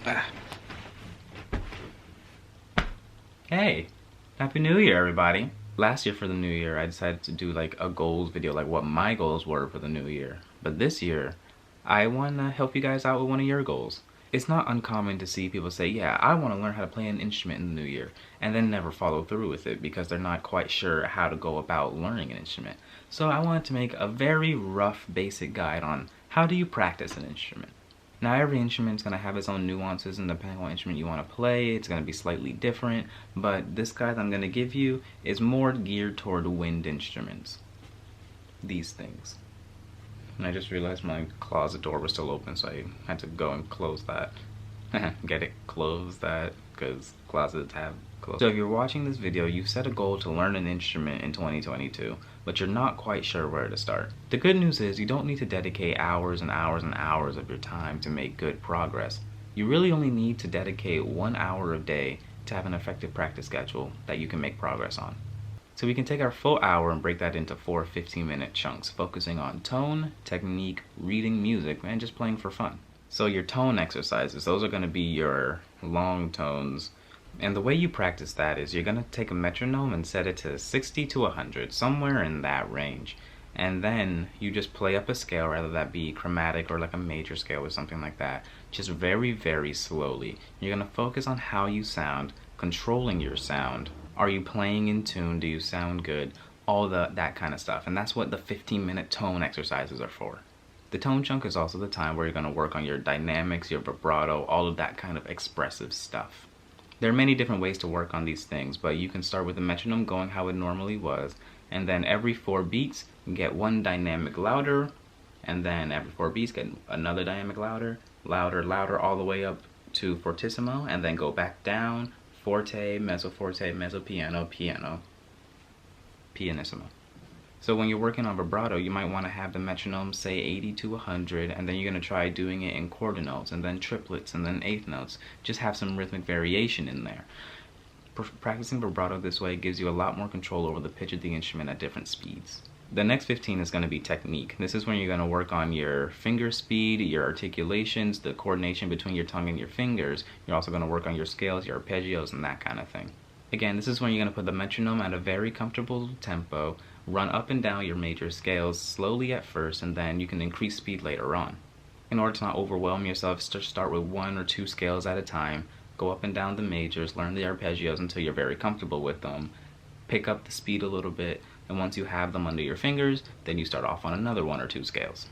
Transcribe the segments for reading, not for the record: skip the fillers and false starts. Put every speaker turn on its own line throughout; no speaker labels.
Ah. Hey, Happy New Year, everybody. Last year for the new year, I decided to do like a goals video, like what my goals were for the new year. But this year, I want to help you guys out with one of your goals. It's not uncommon to see people say, yeah, I want to learn how to play an instrument in the new year, and then never follow through with it because they're not quite sure how to go about learning an instrument. So I wanted to make a very rough, basic guide on how do you practice an instrument. Now every instrument is going to have its own nuances, and depending on what instrument you want to play, it's going to be slightly different, but this guide I'm going to give you is more geared toward wind instruments. These things. And I just realized my closet door was still open, so I had to go and close that. Get it? Close that, because closets have closed. So if you're watching this video, you've set a goal to learn an instrument in 2022, but you're not quite sure where to start. The good news is you don't need to dedicate hours and hours and hours of your time to make good progress. You really only need to dedicate 1 hour a day to have an effective practice schedule that you can make progress on. So we can take our full hour and break that into 4 15-minute chunks, focusing on tone, technique, reading music, and just playing for fun. So your tone exercises, those are going to be your long tones. And the way you practice that is you're going to take a metronome and set it to 60 to 100, somewhere in that range. And then you just play up a scale, rather that be chromatic or like a major scale or something like that, just very, very slowly. You're going to focus on how you sound, controlling your sound. Are you playing in tune? Do you sound good? All that kind of stuff. And that's what the 15-minute tone exercises are for. The tone chunk is also the time where you're going to work on your dynamics, your vibrato, all of that kind of expressive stuff. There are many different ways to work on these things, but you can start with the metronome going how it normally was, and then every 4 beats, get one dynamic louder, and then every 4 beats, get another dynamic louder, louder, louder, all the way up to fortissimo, and then go back down, forte, mezzo piano, piano, pianissimo. So when you're working on vibrato, you might want to have the metronome say 80 to 100, and then you're going to try doing it in quarter notes, and then triplets, and then eighth notes. Just have some rhythmic variation in there. Practicing vibrato this way gives you a lot more control over the pitch of the instrument at different speeds. The next 15 is going to be technique. This is when you're going to work on your finger speed, your articulations, the coordination between your tongue and your fingers. You're also going to work on your scales, your arpeggios, and that kind of thing. Again, this is when you're going to put the metronome at a very comfortable tempo, run up and down your major scales slowly at first, and then you can increase speed later on. In order to not overwhelm yourself, start with 1 or 2 scales at a time, go up and down the majors, learn the arpeggios until you're very comfortable with them, pick up the speed a little bit, and once you have them under your fingers, then you start off on another 1 or 2 scales.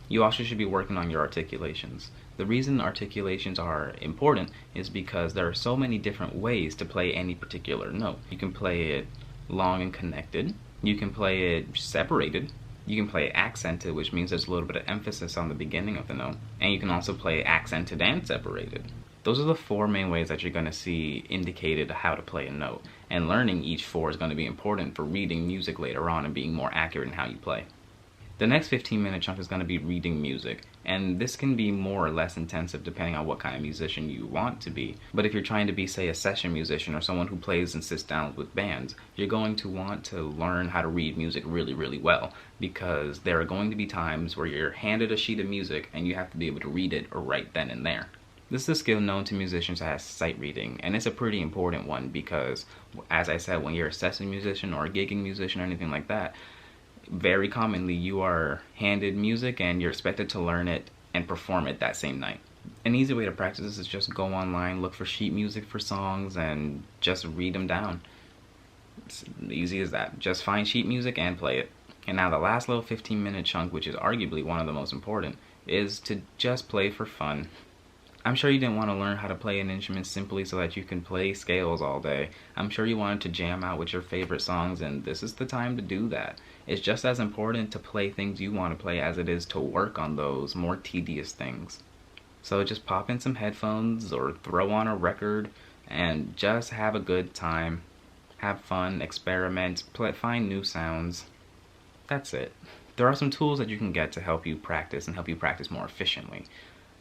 You also should be working on your articulations. The reason articulations are important is because there are so many different ways to play any particular note. You can play it long and connected, you can play it separated, you can play it accented, which means there's a little bit of emphasis on the beginning of the note, and you can also play it accented and separated. Those are the 4 main ways that you're going to see indicated how to play a note, and learning each 4 is going to be important for reading music later on and being more accurate in how you play. The next 15-minute chunk is going to be reading music, and this can be more or less intensive depending on what kind of musician you want to be. But if you're trying to be, say, a session musician or someone who plays and sits down with bands, you're going to want to learn how to read music really, really well, because there are going to be times where you're handed a sheet of music and you have to be able to read it right then and there. This is a skill known to musicians as sight reading, and it's a pretty important one because, as I said, when you're a session musician or a gigging musician or anything like that, very commonly you are handed music and you're expected to learn it and perform it that same night. An easy way to practice this is just go online, look for sheet music for songs, and just read them down. It's easy as that. Just find sheet music and play it. And now the last little 15-minute chunk, which is arguably one of the most important, is to just play for fun. I'm sure you didn't want to learn how to play an instrument simply so that you can play scales all day. I'm sure you wanted to jam out with your favorite songs, and this is the time to do that. It's just as important to play things you want to play as it is to work on those more tedious things. So just pop in some headphones or throw on a record and just have a good time. Have fun, experiment, find new sounds. That's it. There are some tools that you can get to help you practice and help you practice more efficiently.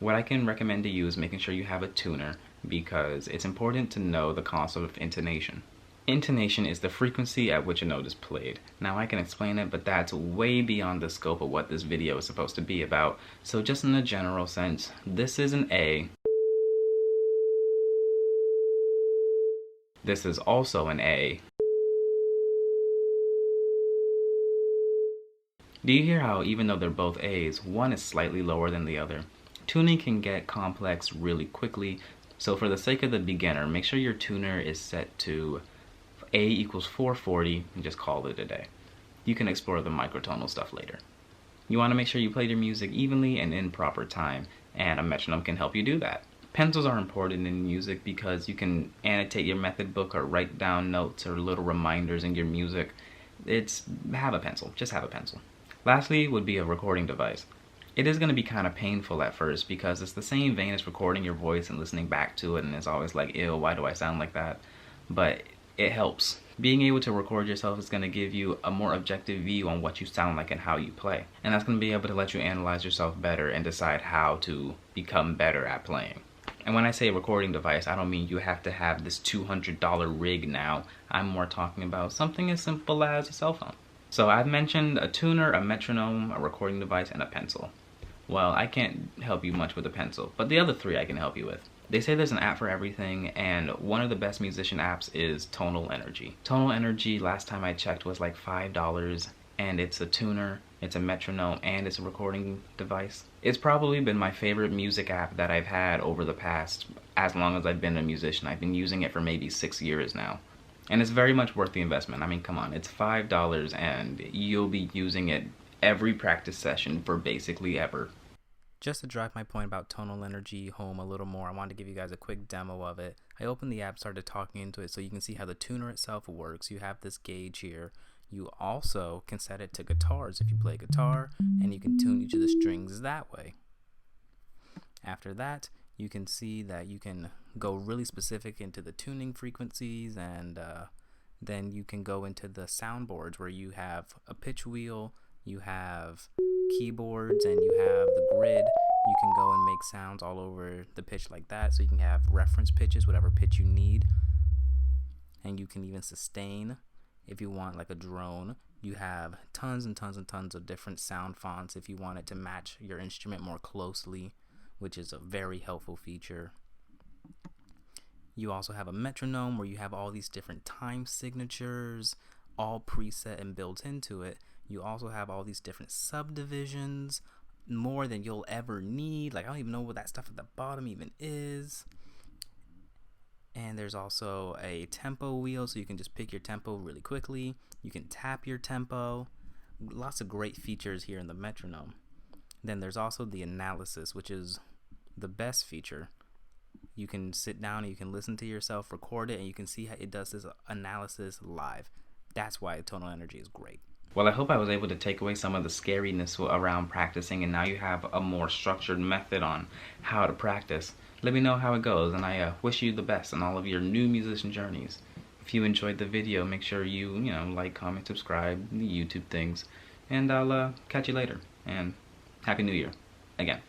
What I can recommend to you is making sure you have a tuner, because it's important to know the concept of intonation. Intonation is the frequency at which a note is played. Now I can explain it, but that's way beyond the scope of what this video is supposed to be about. So just in a general sense, this is an A, This is also an A. Do you hear how even though they're both A's, one is slightly lower than the other? Tuning can get complex really quickly, so for the sake of the beginner, make sure your tuner is set to A equals 440 and just call it a day. You can explore the microtonal stuff later. You want to make sure you play your music evenly and in proper time, and a metronome can help you do that. Pencils are important in music because you can annotate your method book or write down notes or little reminders in your music. Have a pencil, just have a pencil. Lastly would be a recording device. It is going to be kind of painful at first because it's the same vein as recording your voice and listening back to it, and it's always like, ew, why do I sound like that? But it helps. Being able to record yourself is going to give you a more objective view on what you sound like and how you play. And that's going to be able to let you analyze yourself better and decide how to become better at playing. And when I say recording device, I don't mean you have to have this $200 rig now. I'm more talking about something as simple as a cell phone. So I've mentioned a tuner, a metronome, a recording device, and a pencil. Well, I can't help you much with a pencil, but the other three I can help you with. They say there's an app for everything, and one of the best musician apps is Tonal Energy. Tonal Energy, last time I checked, was like $5, and it's a tuner, it's a metronome, and it's a recording device. It's probably been my favorite music app that I've had over the past, as long as I've been a musician. I've been using it for maybe 6 years now. And it's very much worth the investment. I mean, come on, it's $5 and you'll be using it every practice session for basically ever. Just to drive my point about Tonal Energy home a little more, I wanted to give you guys a quick demo of it. I opened the app, started talking into it so you can see how the tuner itself works. You have this gauge here. You also can set it to guitars if you play guitar, and you can tune each of the strings that way. After that, you can see that you can go really specific into the tuning frequencies, and then you can go into the soundboards where you have a pitch wheel, you have keyboards, and you have the grid. You can go and make sounds all over the pitch like that, so you can have reference pitches, whatever pitch you need, and you can even sustain if you want, like a drone. You have tons and tons and tons of different sound fonts if you want it to match your instrument more closely, which is a very helpful feature. You also have a metronome where you have all these different time signatures all preset and built into it. You also have all these different subdivisions, more than you'll ever need. Like, I don't even know what that stuff at the bottom even is. And there's also a tempo wheel, so you can just pick your tempo really quickly. You can tap your tempo. Lots of great features here in the metronome. Then there's also the analysis, which is the best feature. You can sit down and you can listen to yourself, record it, and you can see how it does this analysis live. That's why Tonal Energy is great. Well, I hope I was able to take away some of the scariness around practicing, and now you have a more structured method on how to practice. Let me know how it goes, and I wish you the best in all of your new musician journeys. If you enjoyed the video, make sure you like, comment, subscribe, the YouTube things, and I'll catch you later. And Happy New Year again.